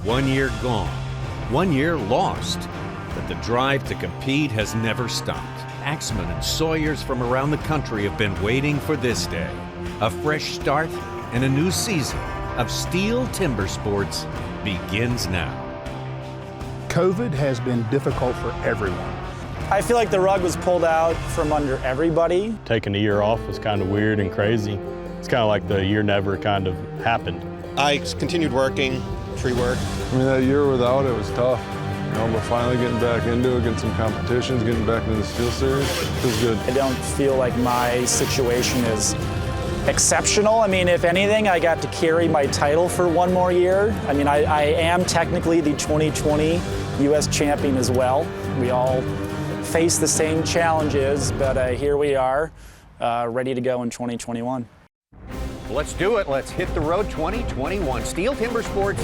1 year gone, 1 year lost, but the drive to compete has never stopped. Axemen and Sawyers from around the country have been waiting for this day. A fresh start and a new season of STIHL Timbersports begins now. COVID has been difficult for everyone. I feel like the rug was pulled out from under everybody. Taking a year off was kind of weird and crazy. It's kind of like the year never kind of happened. I continued working, tree work. I mean, that year without it was tough. You know, but finally getting back into it, getting some competitions, getting back into the STIHL series, feels good. I don't feel like my situation is exceptional. I mean, if anything, I got to carry my title for one more year. I mean, I am technically the 2020 U.S. champion as well. We all face the same challenges, but here we are, ready to go in 2021. Let's do it. Let's hit the road 2021. STIHL Timbersports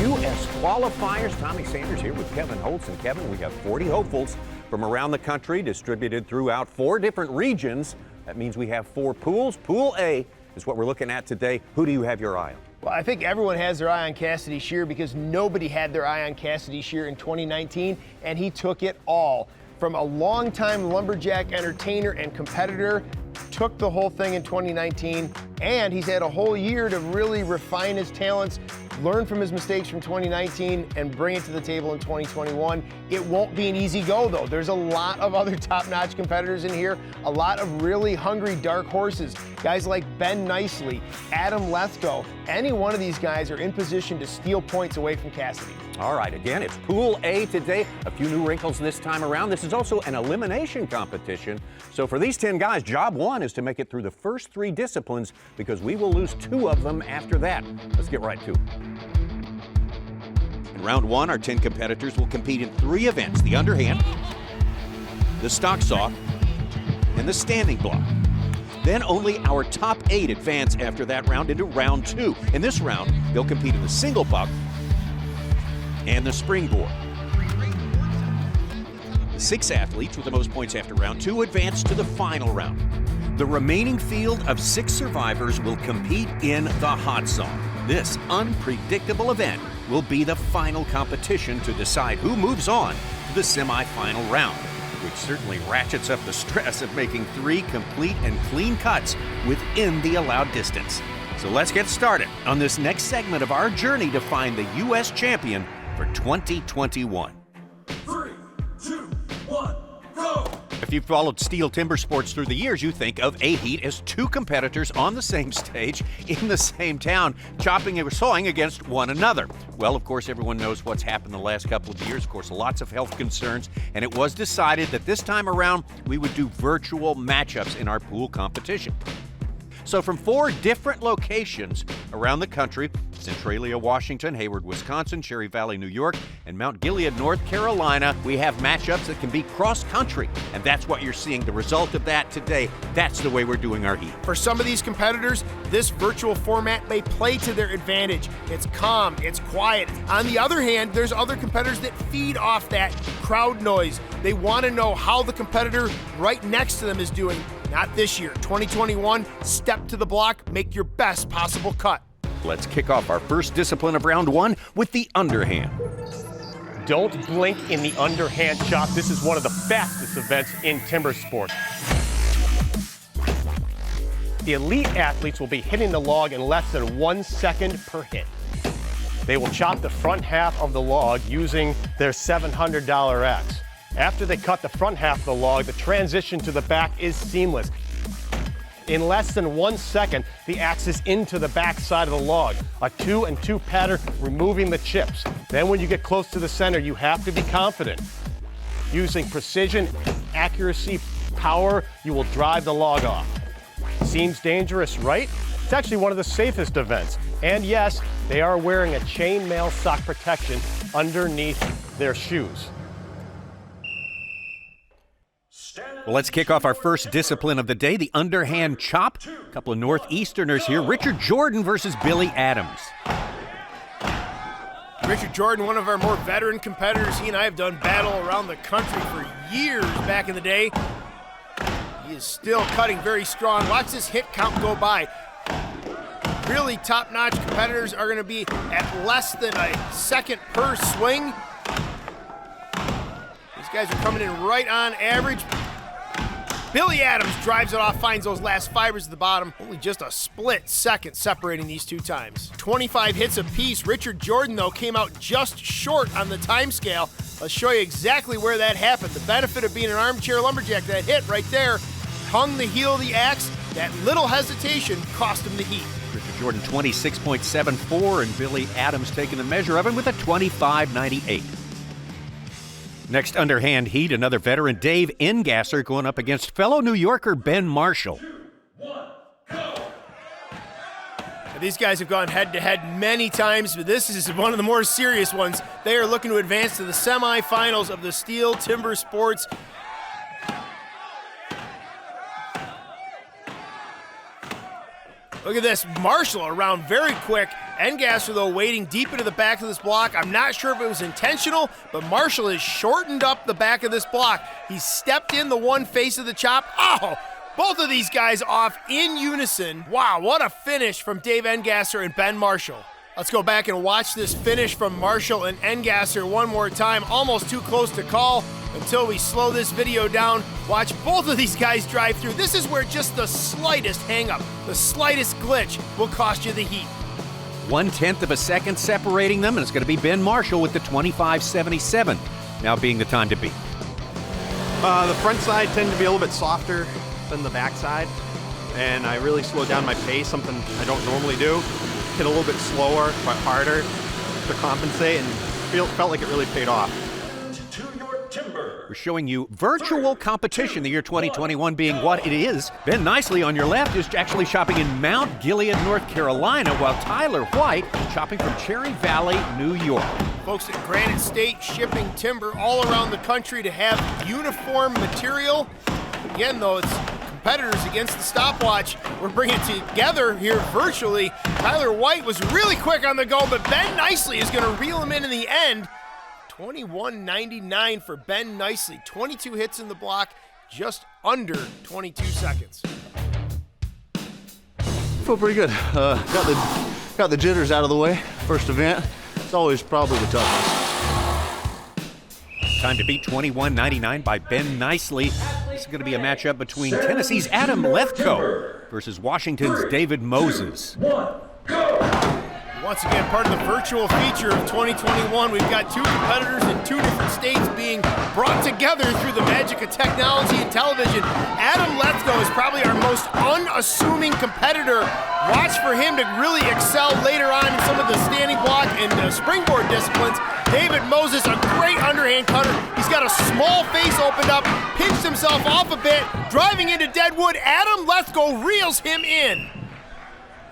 U.S. Qualifiers. Tommy Sanders here with Kevin Holtz. And Kevin, we got 40 hopefuls from around the country distributed throughout 4 different regions. That means we have 4 pools. Pool A is what we're looking at today. Who do you have your eye on? Well, I think everyone has their eye on Cassidy Shear because nobody had their eye on Cassidy Shear in 2019, and he took it all. From a longtime lumberjack entertainer and competitor, took the whole thing in 2019, and he's had a whole year to really refine his talents, learn from his mistakes from 2019, and bring it to the table in 2021. It won't be an easy go, though. There's a lot of other top-notch competitors in here, a lot of really hungry dark horses, guys like Ben Nicely, Adam Lethko. Any one of these guys are in position to steal points away from Cassidy. All right, again, it's Pool A today. A few new wrinkles this time around. This is also an elimination competition. So for these 10 guys, job one is to make it through the first 3 disciplines because we will lose 2 of them after that. Let's get right to it. In round 1, our 10 competitors will compete in 3 events: the underhand, the stock saw, and the standing block. Then only our top 8 advance after that round into round 2. In this round, they'll compete in the single buck and the springboard. The 6 athletes with the most points after round 2 advance to the final round. The remaining field of 6 survivors will compete in the hot zone. This unpredictable event will be the final competition to decide who moves on to the semifinal round, which certainly ratchets up the stress of making 3 complete and clean cuts within the allowed distance. So let's get started on this next segment of our journey to find the U.S. champion for 2021. 3, 2, 1, go! If you've followed STIHL Timbersports through the years, you think of a heat as 2 competitors on the same stage in the same town, chopping or sawing against one another. Well, of course, everyone knows what's happened the last couple of years. Of course, lots of health concerns, and it was decided that this time around we would do virtual matchups in our pool competition. So from 4 different locations around the country, Centralia, Washington, Hayward, Wisconsin, Cherry Valley, New York, and Mount Gilead, North Carolina, we have matchups that can be cross-country. And that's what you're seeing, the result of that today. That's the way we're doing our heat. For some of these competitors, this virtual format may play to their advantage. It's calm, it's quiet. On the other hand, there's other competitors that feed off that crowd noise. They want to know how the competitor right next to them is doing. Not this year. 2021, step to the block, make your best possible cut. Let's kick off our first discipline of round 1 with the underhand. Don't blink in the underhand chop. This is one of the fastest events in timber sports. The elite athletes will be hitting the log in less than 1 second per hit. They will chop the front half of the log using their $700 axe. After they cut the front half of the log, the transition to the back is seamless. In less than 1 second, the axe is into the back side of the log. A 2 and 2 pattern, removing the chips. Then when you get close to the center, you have to be confident. Using precision, accuracy, power, you will drive the log off. Seems dangerous, right? It's actually one of the safest events. And yes, they are wearing a chainmail sock protection underneath their shoes. Well, let's kick off our first discipline of the day, the underhand chop. A couple of Northeasterners here. Richard Jordan versus Billy Adams. Richard Jordan, one of our more veteran competitors. He and I have done battle around the country for years back in the day. He is still cutting very strong. Watch this hit count go by. really top-notch competitors are going to be at less than a second per swing. These guys are coming in right on average. Billy Adams drives it off, finds those last fibers at the bottom. Only just a split second separating these two times. 25 hits apiece. Richard Jordan, though, came out just short on the time scale. I'll show you exactly where that happened. The benefit of being an armchair lumberjack, that hit right there, hung the heel of the axe. That little hesitation cost him the heat. Richard Jordan 26.74, and Billy Adams taking the measure of him with a 25.98. Next underhand heat, another veteran, Dave Engasser, going up against fellow New Yorker Ben Marshall. 2, 1, go! These guys have gone head-to-head many times, but this is one of the more serious ones. They are looking to advance to the semifinals of the STIHL Timbersports. Look at this, Marshall around very quick. Engasser, though, wading deep into the back of this block. I'm not sure if it was intentional, but Marshall has shortened up the back of this block. He stepped in the one face of the chop. Oh, both of these guys off in unison. Wow, what a finish from Dave Engasser and Ben Marshall. Let's go back and watch this finish from Marshall and Engasser one more time. Almost too close to call until we slow this video down. Watch both of these guys drive through. This is where just the slightest hang-up, the slightest glitch will cost you the heat. 1/10 of a second separating them, and it's going to be Ben Marshall with the 25.77 now being the time to beat. The front side tended to be a little bit softer than the back side, and I really slowed down my pace, something I don't normally do. Hit a little bit slower, but harder to compensate, and felt like it really paid off. To your timber. We're showing you virtual competition, the year 2021 being what it is. Ben Nicely on your left is actually shopping in Mount Gilead, North Carolina, while Tyler White shopping from Cherry Valley, New York. Folks at Granite State shipping timber all around the country to have uniform material. Again, though, it's competitors against the stopwatch. We're bringing it together here virtually. Tyler White was really quick on the go, but Ben Nicely is going to reel him in the end. 21.99 for Ben Nicely. 22 hits in the block, just under 22 seconds. Feel pretty good. Got the jitters out of the way. First event. It's always probably the toughest. Time to beat 21.99 by Ben Nicely. This is going to be a matchup between Tennessee's Adam Lethco versus Washington's David Moses. 1, go! Once again, part of the virtual feature of 2021, we've got two competitors in two different states being brought together through the magic of technology and television. Adam Lethco is probably our most unassuming competitor. Watch for him to really excel later on in some of the standing block and springboard disciplines. David Moses, a great underhand cutter. He's got a small face opened up, pinched himself off a bit, driving into deadwood. Adam Lethco reels him in.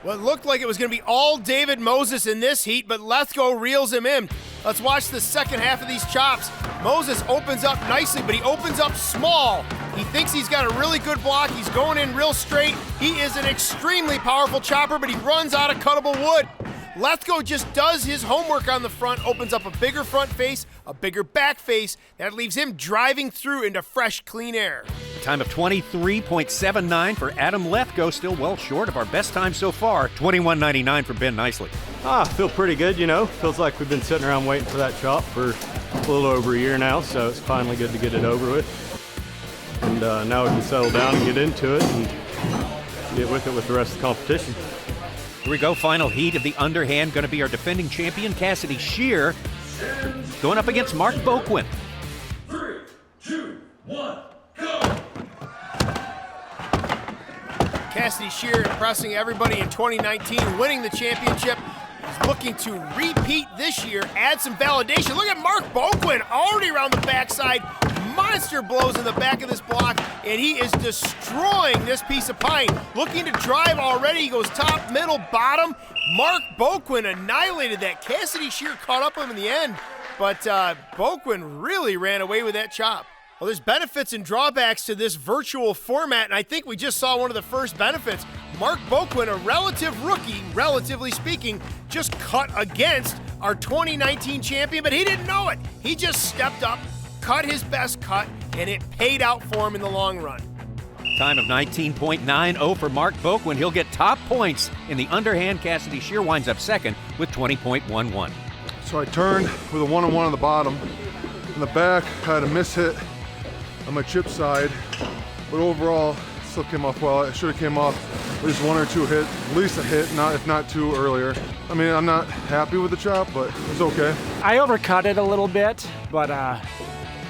Well, it looked like it was going to be all David Moses in this heat, but Lethco reels him in. Let's watch the second half of these chops. Moses opens up nicely, but he opens up small. He thinks he's got a really good block. He's going in real straight. He is an extremely powerful chopper, but he runs out of cuttable wood. Lethco just does his homework on the front, opens up a bigger front face, a bigger back face. That leaves him driving through into fresh, clean air. Time of 23.79 for Adam Lethco, still well short of our best time so far. 21.99 for Ben Nicely. Feel pretty good, you know. Feels like we've been sitting around waiting for that chop for a little over a year now, so it's finally good to get it over with. And now we can settle down and get into it and get with it with the rest of the competition. Here we go, final heat of the underhand, going to be our defending champion, Cassidy Shear, going up against Mark Boquin. 3, 2, 1, go! Cassidy Shear impressing everybody in 2019, winning the championship. He's looking to repeat this year, add some validation. Look at Mark Boquin already around the backside. Monster blows in the back of this block, and he is destroying this piece of pine. Looking to drive already. He goes top, middle, bottom. Mark Boquin annihilated that. Cassidy Shear caught up with him in the end, but Boquin really ran away with that chop. Well, there's benefits and drawbacks to this virtual format, and I think we just saw one of the first benefits. Mark Boquin, a relative rookie, relatively speaking, just cut against our 2019 champion, but he didn't know it. He just stepped up, cut his best cut, and it paid out for him in the long run. time of 19.90 for Mark Boquin. He'll get top points in the underhand. Cassidy Shear winds up second with 20.11. So I turned with a 1-on-1 on the bottom. In the back, I had a miss hit on my chip side, but overall, it still came off well. It should have came off at least one or two hit, at least a hit, if not two earlier. I mean, I'm not happy with the chop, but it was okay. I overcut it a little bit, but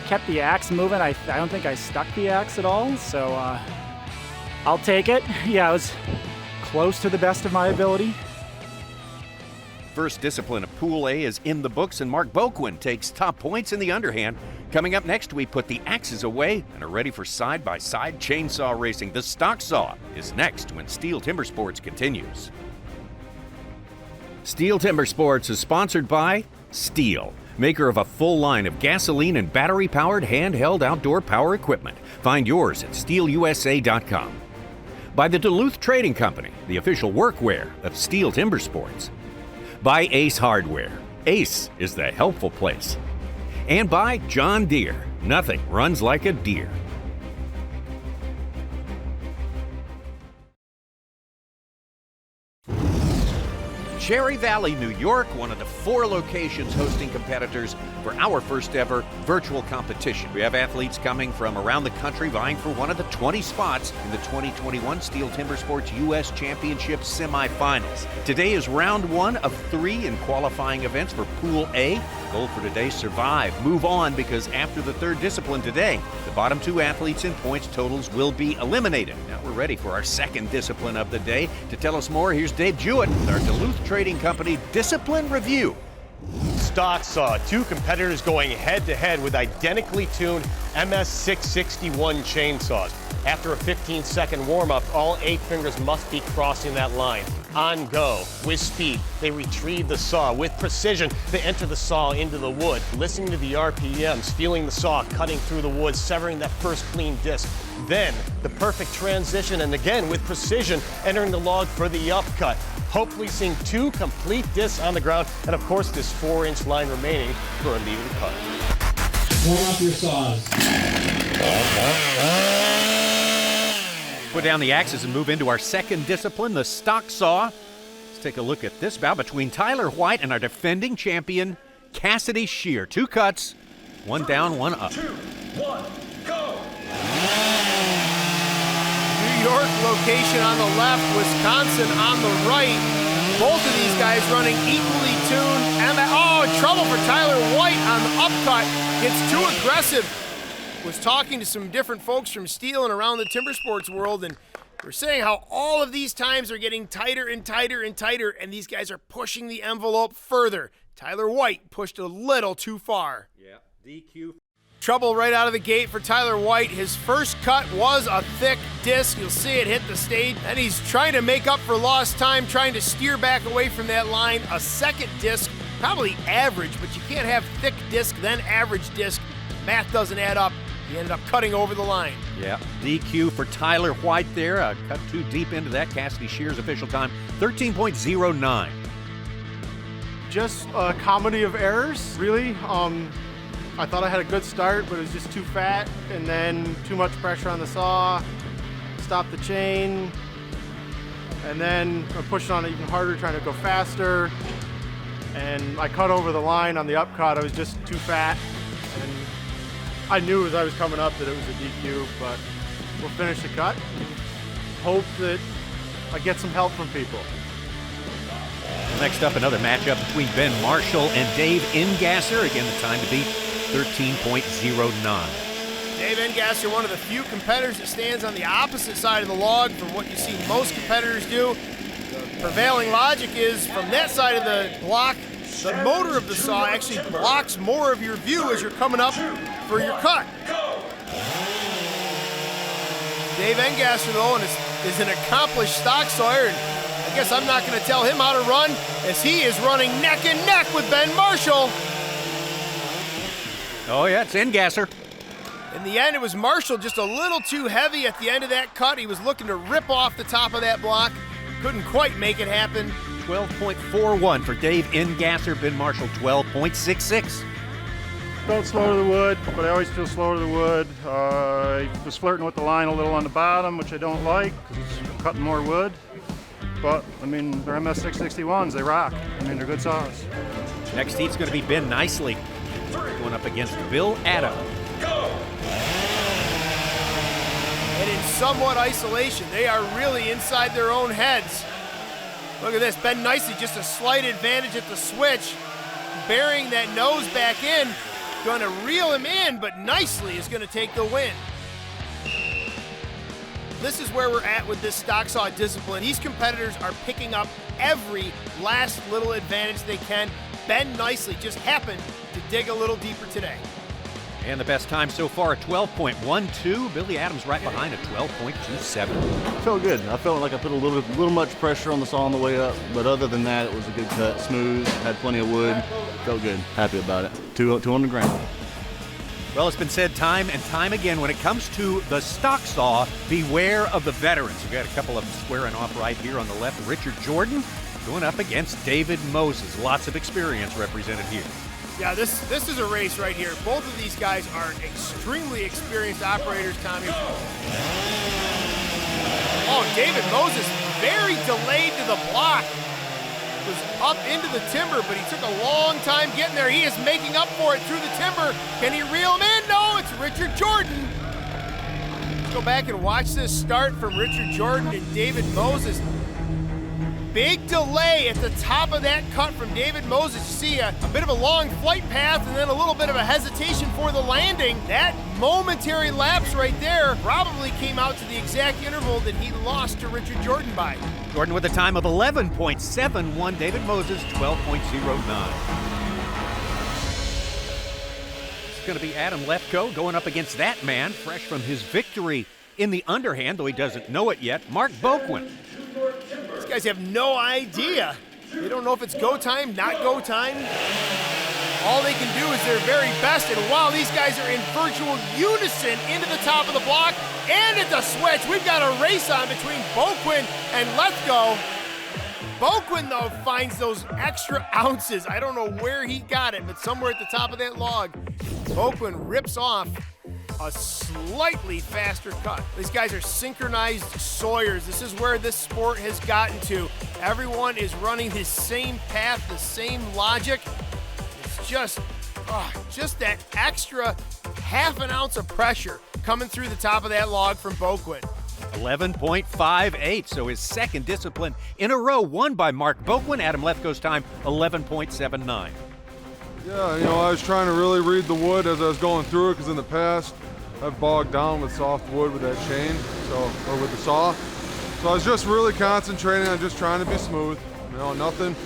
kept the axe moving. I don't think I stuck the axe at all, so I'll take it. Yeah, I was close to the best of my ability. First discipline of Pool A is in the books, and Mark Boquin takes top points in the underhand. Coming up next, we put the axes away and are ready for side-by-side chainsaw racing. The stock saw is next when STIHL Timbersports continues. STIHL Timbersports is sponsored by STIHL, maker of a full line of gasoline and battery-powered handheld outdoor power equipment. Find yours at stihlusa.com. By the Duluth Trading Company, the official workwear of STIHL Timbersports. By Ace Hardware. Ace is the helpful place. And by John Deere. Nothing runs like a deer. Cherry Valley, New York, one of the 4 locations hosting competitors for our first ever virtual competition. We have athletes coming from around the country vying for one of the 20 spots in the 2021 STIHL Timbersports U.S. Championship semifinals. Today is round 1 of 3 in qualifying events for Pool A. The goal for today, survive, move on, because after the third discipline today, the bottom 2 athletes in points totals will be eliminated. Now we're ready for our second discipline of the day. To tell us more, here's Dave Jewett with our Duluth Trading Company Discipline Review. Stock saw 2 competitors going head-to-head with identically tuned MS661 chainsaws. After a 15-second warm-up, all 8 fingers must be crossing that line. On go, with speed, they retrieve the saw. With precision, they enter the saw into the wood, listening to the RPMs, feeling the saw cutting through the wood, severing that first clean disc. Then, the perfect transition, and again, with precision, entering the log for the upcut. Hopefully seeing 2 complete discs on the ground, and of course this 4-inch line remaining for a leading cut. Warm up your saws. Put down the axes and move into our second discipline, the stock saw. Let's take a look at this bout between Tyler White and our defending champion, Cassidy Shear. 2 cuts, 1 down, 1 up. 2, 1, go! New York location on the left, Wisconsin on the right. Both of these guys running equally tuned. And trouble for Tyler White on the upcut. Gets too aggressive. Was talking to some different folks from STIHL and around the timber sports world, and we're saying how all of these times are getting tighter and tighter and tighter, and these guys are pushing the envelope further. Tyler White pushed a little too far. Yeah, DQ. Trouble right out of the gate for Tyler White. His first cut was a thick disc. You'll see it hit the stage. And he's trying to make up for lost time, trying to steer back away from that line. A second disc, probably average, but you can't have thick disc, then average disc. Math doesn't add up. He ended up cutting over the line. Yeah, DQ for Tyler White there. Cut too deep into that. Cassidy Shear's official time, 13.09. Just a comedy of errors, really. I thought I had a good start, but it was just too fat, and then too much pressure on the saw, stopped the chain, and then I pushed on it even harder, trying to go faster, and I cut over the line on the upcut. I was just too fat, and I knew as I was coming up that it was a DQ, but we'll finish the cut and hope that I get some help from people. Next up, another matchup between Ben Marshall and Dave Ingasser. Again, the time to beat, 13.09. Dave Ingasser, one of the few competitors that stands on the opposite side of the log from what you see most competitors do. The prevailing logic is from that side of the block, the motor of the saw actually blocks more of your view as you're coming up for your cut. Dave Ingasser, though, is an accomplished stock sawyer, and I guess I'm not going to tell him how to run, as he is running neck and neck with Ben Marshall. Oh yeah, it's Ingasser. In the end, it was Marshall just a little too heavy at the end of that cut. He was looking to rip off the top of that block. Couldn't quite make it happen. 12.41 for Dave Ingasser. Ben Marshall, 12.66. Felt slow to the wood, but I always feel slow to the wood. I was flirting with the line a little on the bottom, which I don't like because it's cutting more wood. But, I mean, they're MS661s, they rock. I mean, they're good saws. Next heat's going to be Ben Nicely going up against Bill Adam. And in somewhat isolation, they are really inside their own heads. Look at this, Ben Nicely, just a slight advantage at the switch. Bearing that nose back in, gonna reel him in, but Nicely is gonna take the win. This is where we're at with this stock saw discipline. These competitors are picking up every last little advantage they can. Ben Nicely just happened to dig a little deeper today. And the best time so far, a 12.12. Billy Adams right behind, a 12.27. Felt good. I felt like I put a little much pressure on the saw on the way up, but other than that, it was a good cut, smooth, had plenty of wood. Felt good. Happy about it. Two on the ground. Well, it's been said time and time again, when it comes to the stock saw, beware of the veterans. We've got a couple of them squaring off right here on the left. Richard Jordan going up against David Moses. Lots of experience represented here. Yeah, this is a race right here. Both of these guys are extremely experienced operators, Tommy. Oh, David Moses, very delayed to the block. Was up into the timber, but he took a long time getting there. He is making up for it through the timber. Can he reel him in? No, it's Richard Jordan. Let's go back and watch this start from Richard Jordan and David Moses. Big delay at the top of that cut from David Moses. You see a bit of a long flight path and then a little bit of a hesitation for the landing. That momentary lapse right there probably came out to the exact interval that he lost to Richard Jordan by. Jordan with a time of 11.71. David Moses, 12.09. It's going to be Adam Lefkoe going up against that man, fresh from his victory in the underhand, though he doesn't know it yet, Mark Boquin. These guys have no idea. They don't know if it's go time, not go time. All they can do is their very best, and while these guys are in virtual unison into the top of the block and at the switch, we've got a race on between Boquin and Lefkoe. Boquin, though, finds those extra ounces. I don't know where he got it, but somewhere at the top of that log, Boquin rips off a slightly faster cut. These guys are synchronized sawyers. This is where this sport has gotten to. Everyone is running the same path, the same logic. It's just that extra half an ounce of pressure coming through the top of that log from Boquin. 11.58, so his second discipline in a row, won by Mark Boquin. Adam Lefkoe's time, 11.79. Yeah, you know, I was trying to really read the wood as I was going through it, because in the past I've bogged down with soft wood with that chain, or with the saw. So I was just really concentrating on just trying to be smooth. You know, nothing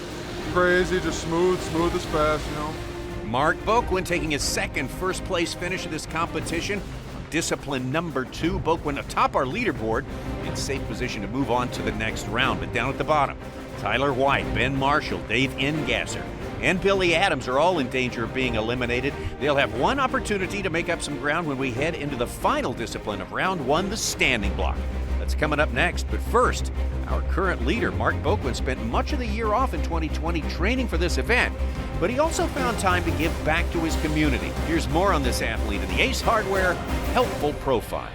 crazy, just smooth as fast, you know. Mark Boquin taking his second first-place finish of this competition. Discipline number 2. Boquin atop our leaderboard, in safe position to move on to the next round. But down at the bottom, Tyler White, Ben Marshall, Dave Ingasser, and Billy Adams are all in danger of being eliminated. They'll have one opportunity to make up some ground when we head into the final discipline of round 1, the standing block. That's coming up next, but first, our current leader, Mark Boquin, spent much of the year off in 2020 training for this event, but he also found time to give back to his community. Here's more on this athlete in the Ace Hardware Helpful Profile.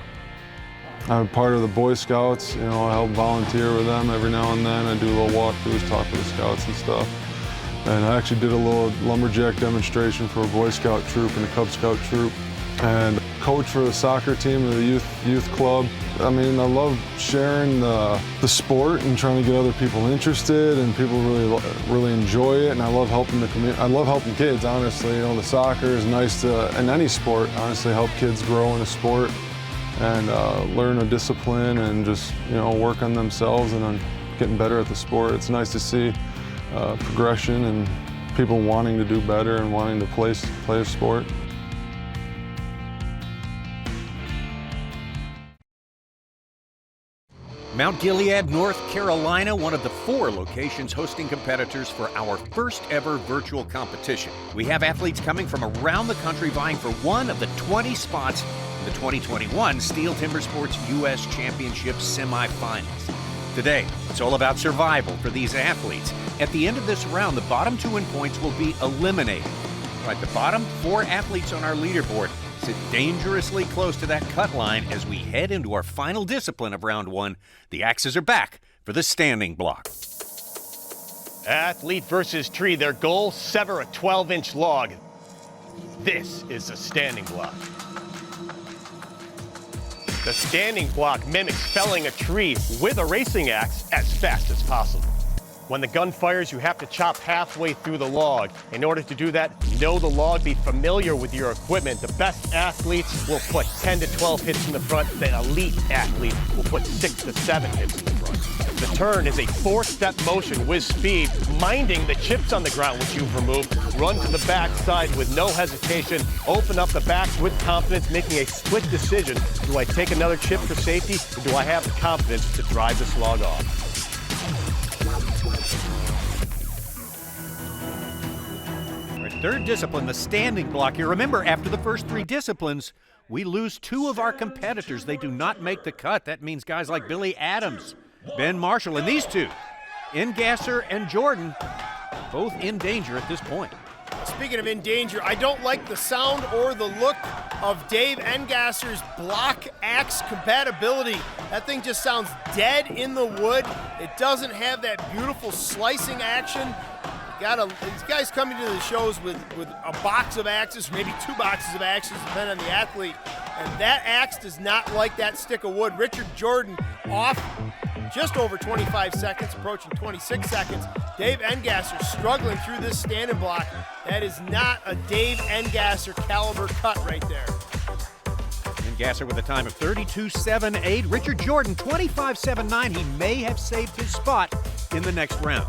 I'm part of the Boy Scouts. You know, I help volunteer with them every now and then. I do little walkthroughs, talk with the scouts and stuff. And I actually did a little lumberjack demonstration for a Boy Scout troop and a Cub Scout troop, and coach for the soccer team of the youth club. I mean, I love sharing the sport and trying to get other people interested, and people really enjoy it. And I love helping the community. I love helping kids, honestly. You know, the soccer is nice to, in any sport, honestly, help kids grow in a sport and learn a discipline and just, you know, work on themselves and on getting better at the sport. It's nice to see progression and people wanting to do better and wanting to play a sport. Mount Gilead, North Carolina, one of the 4 locations hosting competitors for our first ever virtual competition. We have athletes coming from around the country vying for one of the 20 spots in the 2021 STIHL Timbersports U.S. Championship semifinals. Today, it's all about survival for these athletes. At the end of this round, the bottom 2 in points will be eliminated. Right, the bottom 4 athletes on our leaderboard sit dangerously close to that cut line as we head into our final discipline of round 1. The axes are back for the standing block. Athlete versus tree. Their goal, sever a 12-inch log. This is a standing block. The standing block mimics felling a tree with a racing axe as fast as possible. When the gun fires, you have to chop halfway through the log. In order to do that, know the log, be familiar with your equipment. The best athletes will put 10 to 12 hits in the front. The elite athlete will put 6 to 7 hits in the front. The turn is a 4-step motion with speed, minding the chips on the ground which you've removed. Run to the back side with no hesitation. Open up the back with confidence, making a split decision. Do I take another chip for safety, or do I have the confidence to drive this log off? Our third discipline, the standing block here. Remember, after the first 3 disciplines, we lose 2 of our competitors. They do not make the cut. That means guys like Billy Adams, Ben Marshall, and these 2, Engasser and Jordan, both in danger at this point. Speaking of in danger, I don't like the sound or the look of Dave Engasser's block axe compatibility. That thing just sounds dead in the wood. It doesn't have that beautiful slicing action. These guys coming to the shows with a box of axes, maybe 2 boxes of axes, depending on the athlete. And that axe does not like that stick of wood. Richard Jordan off just over 25 seconds, approaching 26 seconds. Dave Engasser struggling through this standing block. That is not a Dave Engasser caliber cut right there. Engasser with a time of 32.78. Richard Jordan, 25.79. He may have saved his spot in the next round.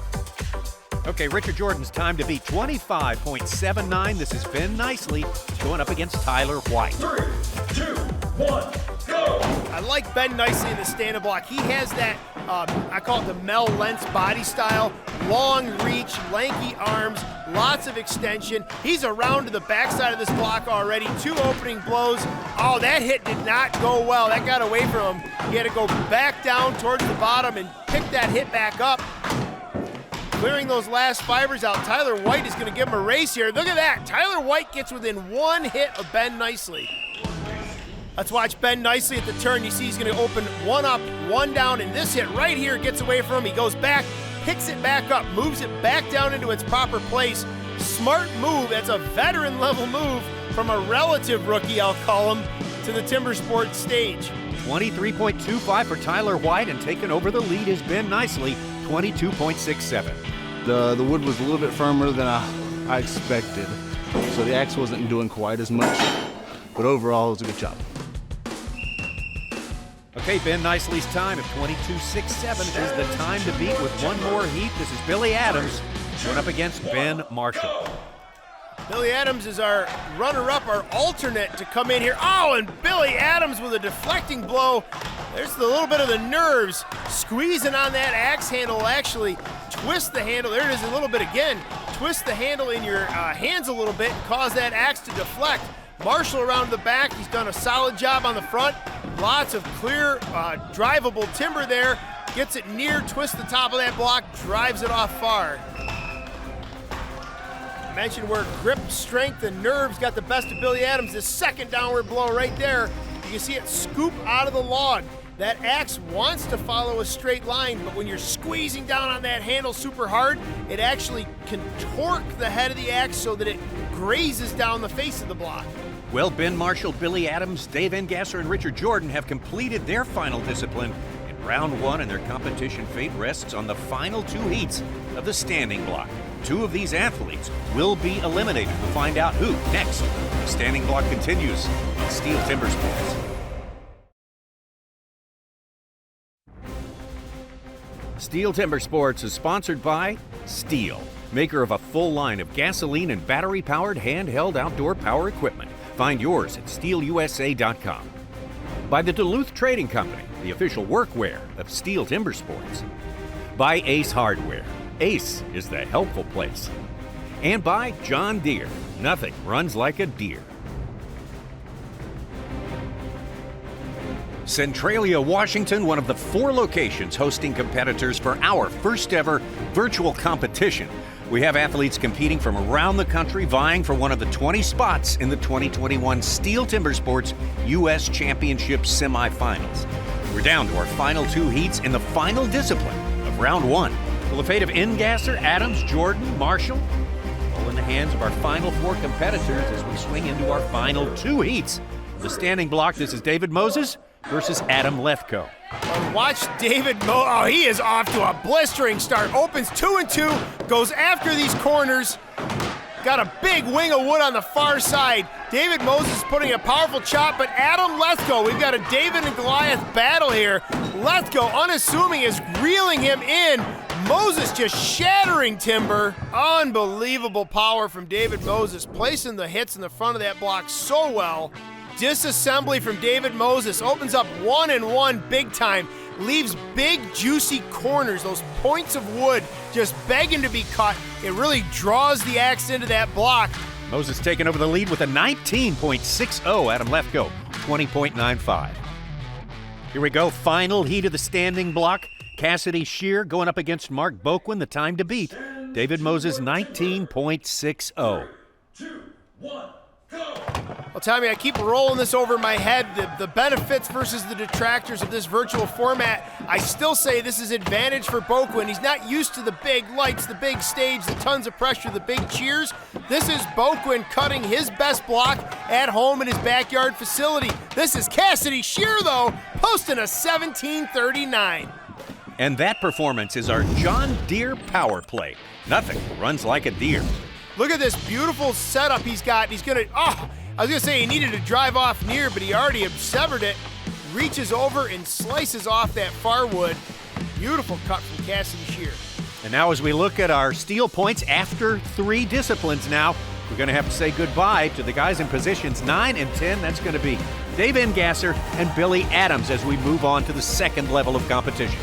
Okay, Richard Jordan's time to beat 25.79. This is Ben Nicely going up against Tyler White. 3, 2, 1, go! I like Ben Nicely in the standing block. He has that, I call it the Mel Lentz body style. Long reach, lanky arms, lots of extension. He's around to the backside of this block already. 2 opening blows. Oh, that hit did not go well. That got away from him. He had to go back down towards the bottom and pick that hit back up. Clearing those last fibers out. Tyler White is going to give him a race here. Look at that. Tyler White gets within 1 hit of Ben Nicely. Let's watch Ben Nicely at the turn. You see he's going to open 1 up, 1 down, and this hit right here gets away from him. He goes back, picks it back up, moves it back down into its proper place. Smart move. That's a veteran level move from a relative rookie, I'll call him, to the Timbersport stage. 23.25 for Tyler White, and taking over the lead is Ben Nicely, 22.67. The wood was a little bit firmer than I expected, so the axe wasn't doing quite as much, but overall it was a good job. Okay, Ben Nicely's time of 22.67 is the time to beat with 1 more heat. This is Billy Adams going up against Ben Marshall. Billy Adams is our runner-up, our alternate to come in here. Oh, and Billy Adams with a deflecting blow. There's the little bit of the nerves. Squeezing on that axe handle will actually twist the handle. There it is a little bit again. Twist the handle in your hands a little bit and cause that axe to deflect. Marshall around the back. He's done a solid job on the front. Lots of clear, drivable timber there. Gets it near, twists the top of that block, drives it off far. I mentioned where grip, strength, and nerves got the best of Billy Adams. This second downward blow right there, you can see it scoop out of the log. That axe wants to follow a straight line, but when you're squeezing down on that handle super hard, it actually can torque the head of the axe so that it grazes down the face of the block. Well, Ben Marshall, Billy Adams, Dave Engasser, and Richard Jordan have completed their final discipline in round 1, and their competition fate rests on the final 2 heats of the standing block. 2 of these athletes will be eliminated. We'll find out who next. The standing block continues on STIHL Timbersports. STIHL Timbersports is sponsored by STIHL, maker of a full line of gasoline and battery-powered handheld outdoor power equipment. Find yours at stihlusa.com. By the Duluth Trading Company, the official workwear of STIHL Timbersports. By Ace Hardware. Ace is the helpful place. And by John Deere. Nothing runs like a deer. Centralia, Washington, one of the 4 locations hosting competitors for our first ever virtual competition. We have athletes competing from around the country vying for one of the 20 spots in the 2021 STIHL Timbersports U.S. Championship semifinals. We're down to our final 2 heats in the final discipline of round 1. Will the fate of Ingasser, Adams, Jordan, Marshall all in the hands of our final 4 competitors as we swing into our final 2 heats. The standing block, this is David Moses versus Adam Lefkoe. Watch David oh, he is off to a blistering start. Opens 2-2, goes after these corners. Got a big wing of wood on the far side. David Moses putting a powerful chop, but Adam Lefkoe, we've got a David and Goliath battle here. Lefkoe, unassuming, is reeling him in. Moses just shattering timber. Unbelievable power from David Moses, placing the hits in the front of that block so well. Disassembly from David Moses, opens up 1-1 big time, leaves big juicy corners, those points of wood just begging to be cut. It really draws the axe into that block. Moses taking over the lead with a 19.60, Adam Lefkoe 20.95. Here we go, final heat of the standing block. Cassidy Shear going up against Mark Boquin, the time to beat. David Moses 19.60. 2, 1, go! Well, Tommy, I keep rolling this over my head, the benefits versus the detractors of this virtual format. I still say this is advantage for Boquin. He's not used to the big lights, the big stage, the tons of pressure, the big cheers. This is Boquin cutting his best block at home in his backyard facility. This is Cassidy Shear, though, posting a 17.39. And that performance is our John Deere power play. Nothing runs like a deer. Look at this beautiful setup he's got. He's gonna, I was gonna say he needed to drive off near, but he already severed it. Reaches over and slices off that far wood. Beautiful cut from Cassidy Shear. And now as we look at our steel points after 3 disciplines now, we're gonna have to say goodbye to the guys in positions 9 and 10. That's gonna be Dave Ingasser and Billy Adams as we move on to the second level of competition.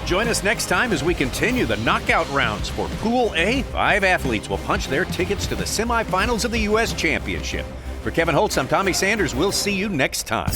Join us next time as we continue the knockout rounds for Pool A. 5 athletes will punch their tickets to the semifinals of the U.S. Championship. For Kevin Holtz, I'm Tommy Sanders. We'll see you next time.